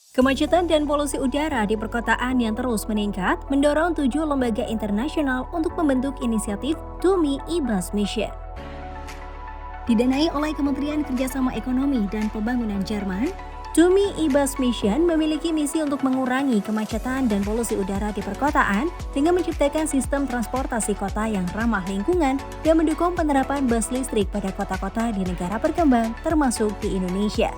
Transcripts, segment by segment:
Kemacetan dan polusi udara di perkotaan yang terus meningkat mendorong 7 lembaga internasional untuk membentuk inisiatif TUMI eBus Mission. Didanai oleh Kementerian Kerjasama Ekonomi dan Pembangunan Jerman, TUMI eBus Mission memiliki misi untuk mengurangi kemacetan dan polusi udara di perkotaan dengan menciptakan sistem transportasi kota yang ramah lingkungan dan mendukung penerapan bus listrik pada kota-kota di negara berkembang termasuk di Indonesia.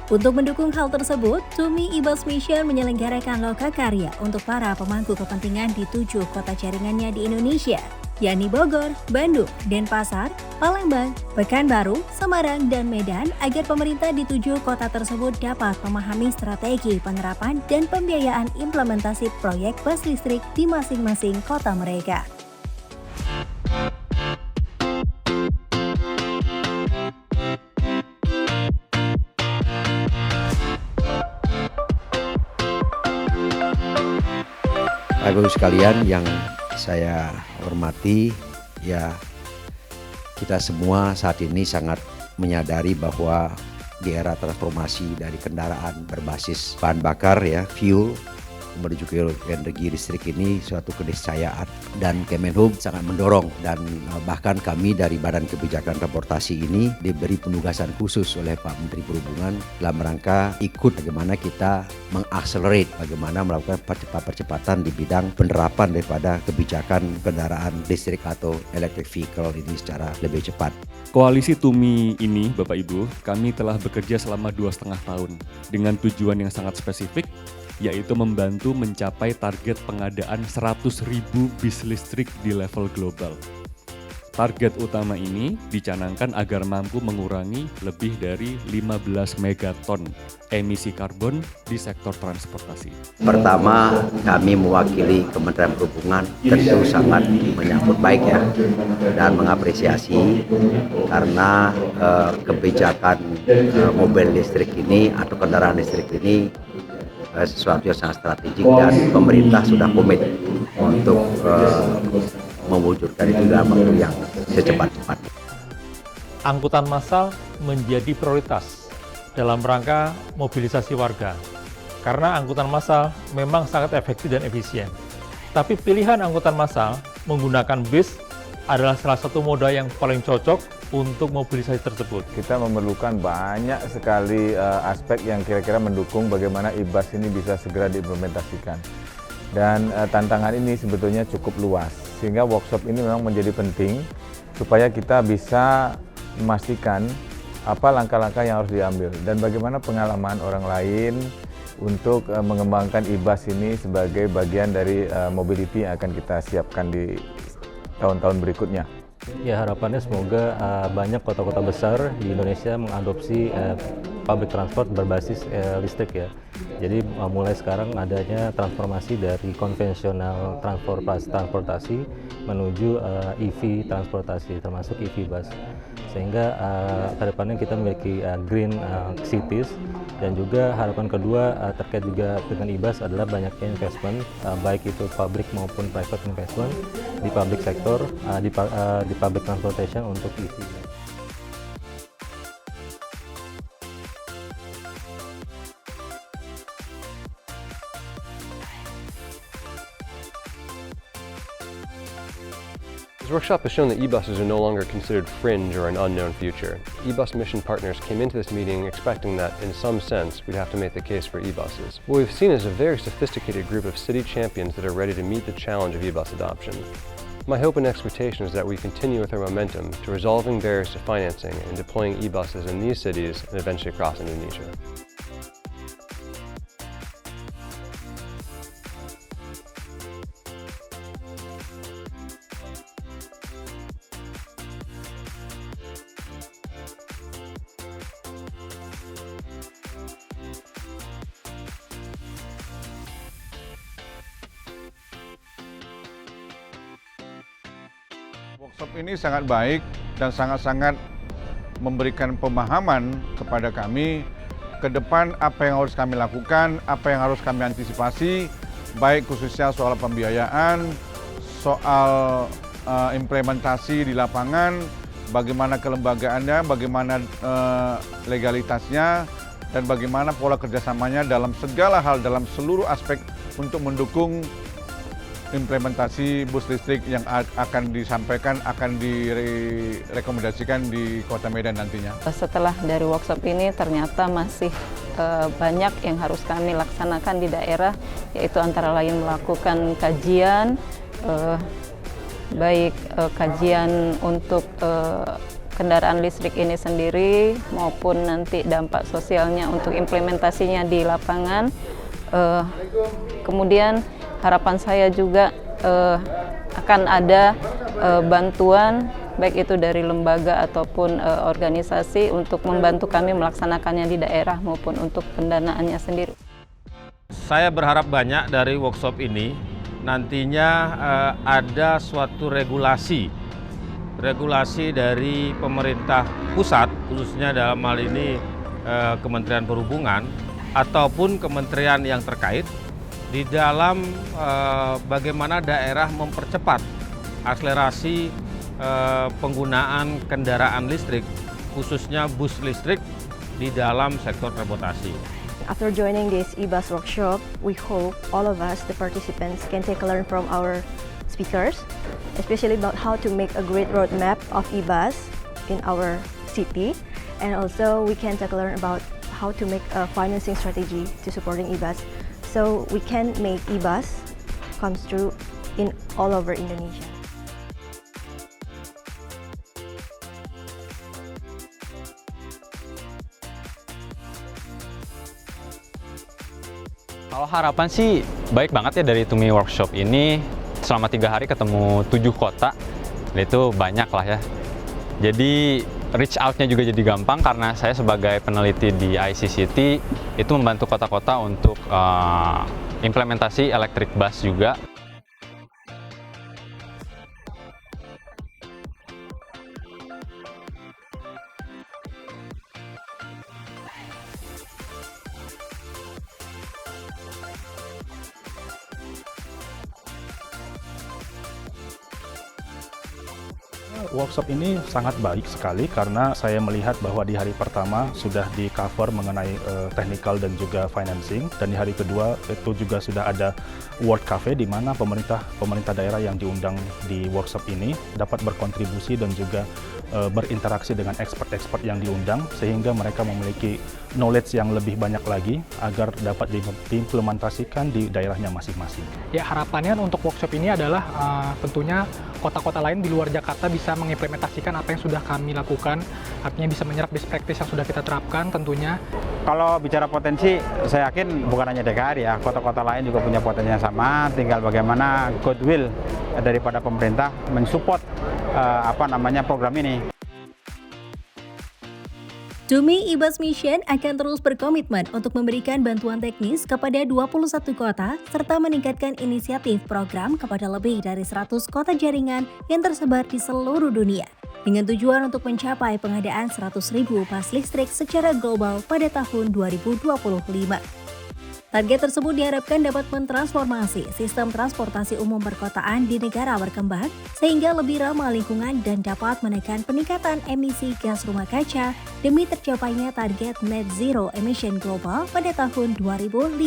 Untuk mendukung hal tersebut, TUMI eBus Mission menyelenggarakan lokakarya untuk para pemangku kepentingan di 7 kota jaringannya di Indonesia, yakni Bogor, Bandung, Denpasar, Palembang, Pekanbaru, Semarang, dan Medan agar pemerintah di 7 kota tersebut dapat memahami strategi penerapan dan pembiayaan implementasi proyek bus listrik di masing-masing kota mereka. Bapak Ibu sekalian yang saya hormati, ya kita semua saat ini sangat menyadari bahwa di era transformasi dari kendaraan berbasis bahan bakar ya, fuel, menuju ke energi listrik ini suatu keniscayaan, dan Kemenhub sangat mendorong, dan bahkan kami dari Badan Kebijakan Transportasi ini diberi penugasan khusus oleh Pak Menteri Perhubungan dalam rangka ikut bagaimana kita mengakselerate, bagaimana melakukan percepatan di bidang penerapan daripada kebijakan kendaraan listrik atau electric vehicle ini secara lebih cepat. Koalisi TUMI ini, Bapak Ibu, kami telah bekerja selama 2,5 tahun dengan tujuan yang sangat spesifik, yaitu membantu mencapai target pengadaan 100.000 bis listrik di level global. Target utama ini dicanangkan agar mampu mengurangi lebih dari 15 megaton emisi karbon di sektor transportasi. Pertama, kami mewakili Kementerian Perhubungan tentu sangat menyambut baik ya, dan mengapresiasi karena kebijakan mobil listrik ini atau kendaraan listrik ini sesuatu yang sangat strategik, dan pemerintah sudah komit untuk mewujudkan itu dalam waktu yang secepat-cepatnya. Angkutan massal menjadi prioritas dalam rangka mobilisasi warga, karena angkutan massal memang sangat efektif dan efisien. Tapi pilihan angkutan massal menggunakan bis adalah salah satu moda yang paling cocok untuk mobilisasi tersebut. Kita memerlukan banyak sekali aspek yang kira-kira mendukung bagaimana eBus ini bisa segera diimplementasikan. Dan tantangan ini sebetulnya cukup luas, sehingga workshop ini memang menjadi penting supaya kita bisa memastikan apa langkah-langkah yang harus diambil dan bagaimana pengalaman orang lain untuk mengembangkan eBus ini sebagai bagian dari mobility yang akan kita siapkan di tahun-tahun berikutnya. Ya, harapannya semoga banyak kota-kota besar di Indonesia mengadopsi public transport berbasis listrik ya. Jadi mulai sekarang adanya transformasi dari konvensional transportasi menuju EV transportasi, termasuk EV bus. Sehingga harapannya kita memiliki green cities, dan juga harapan kedua terkait juga dengan eBus adalah banyaknya investment, baik itu public maupun private investment di public sector, di public transportation untuk EV. This workshop has shown that e-buses are no longer considered fringe or an unknown future. eBus Mission partners came into this meeting expecting that, in some sense, we'd have to make the case for e-buses. What we've seen is a very sophisticated group of city champions that are ready to meet the challenge of e-bus adoption. My hope and expectation is that we continue with our momentum to resolving barriers to financing and deploying e-buses in these cities and eventually across Indonesia. Workshop ini sangat baik dan sangat-sangat memberikan pemahaman kepada kami ke depan apa yang harus kami lakukan, apa yang harus kami antisipasi, baik khususnya soal pembiayaan, soal implementasi di lapangan, bagaimana kelembagaannya, bagaimana legalitasnya, dan bagaimana pola kerjasamanya dalam segala hal, dalam seluruh aspek untuk mendukung implementasi bus listrik yang akan disampaikan, akan direkomendasikan di Kota Medan nantinya. Setelah dari workshop ini ternyata masih banyak yang harus kami laksanakan di daerah, yaitu antara lain melakukan kajian, baik kajian untuk kendaraan listrik ini sendiri maupun nanti dampak sosialnya untuk implementasinya di lapangan. Kemudian harapan saya juga akan ada bantuan baik itu dari lembaga ataupun organisasi untuk membantu kami melaksanakannya di daerah maupun untuk pendanaannya sendiri. Saya berharap banyak dari workshop ini nantinya ada suatu regulasi dari pemerintah pusat, khususnya dalam hal ini Kementerian Perhubungan ataupun kementerian yang terkait di dalam bagaimana daerah mempercepat akselerasi penggunaan kendaraan listrik, khususnya bus listrik di dalam sektor transportasi. After joining this e-bus workshop, we hope all of us, the participants, can take a learn from our speakers, especially about how to make a great roadmap of e-bus in our city, and also we can take a learn about how to make a financing strategy to supporting e-bus, so we can make e-bus comes through in all over Indonesia. Kalau harapan sih baik banget ya dari TUMI Workshop ini. Selama 3 hari ketemu 7 kota, itu banyak lah ya. Jadi reach out-nya juga jadi gampang karena saya sebagai peneliti di ICCT itu membantu kota-kota untuk implementasi electric bus juga. Workshop ini sangat baik sekali karena saya melihat bahwa di hari pertama sudah di-cover mengenai technical dan juga financing, dan di hari kedua itu juga sudah ada World Cafe di mana pemerintah daerah yang diundang di workshop ini dapat berkontribusi dan juga berinteraksi dengan expert-expert yang diundang sehingga mereka memiliki knowledge yang lebih banyak lagi agar dapat diimplementasikan di daerahnya masing-masing. Ya, harapannya untuk workshop ini adalah tentunya kota-kota lain di luar Jakarta bisa mengimplementasikan apa yang sudah kami lakukan, artinya bisa menyerap best practice yang sudah kita terapkan tentunya. Kalau bicara potensi, saya yakin bukan hanya DKI ya, kota-kota lain juga punya potensi yang sama, tinggal bagaimana goodwill daripada pemerintah mensupport program ini. TUMI e-Bus Mission akan terus berkomitmen untuk memberikan bantuan teknis kepada 21 kota serta meningkatkan inisiatif program kepada lebih dari 100 kota jaringan yang tersebar di seluruh dunia dengan tujuan untuk mencapai pengadaan 100.000 bus listrik secara global pada tahun 2025. Target tersebut diharapkan dapat mentransformasi sistem transportasi umum perkotaan di negara berkembang sehingga lebih ramah lingkungan dan dapat menekan peningkatan emisi gas rumah kaca demi tercapainya target net zero emission global pada tahun 2050.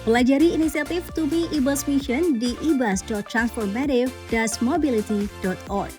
Pelajari inisiatif TUMI e-Bus Mission di ebus.transformative-mobility.org.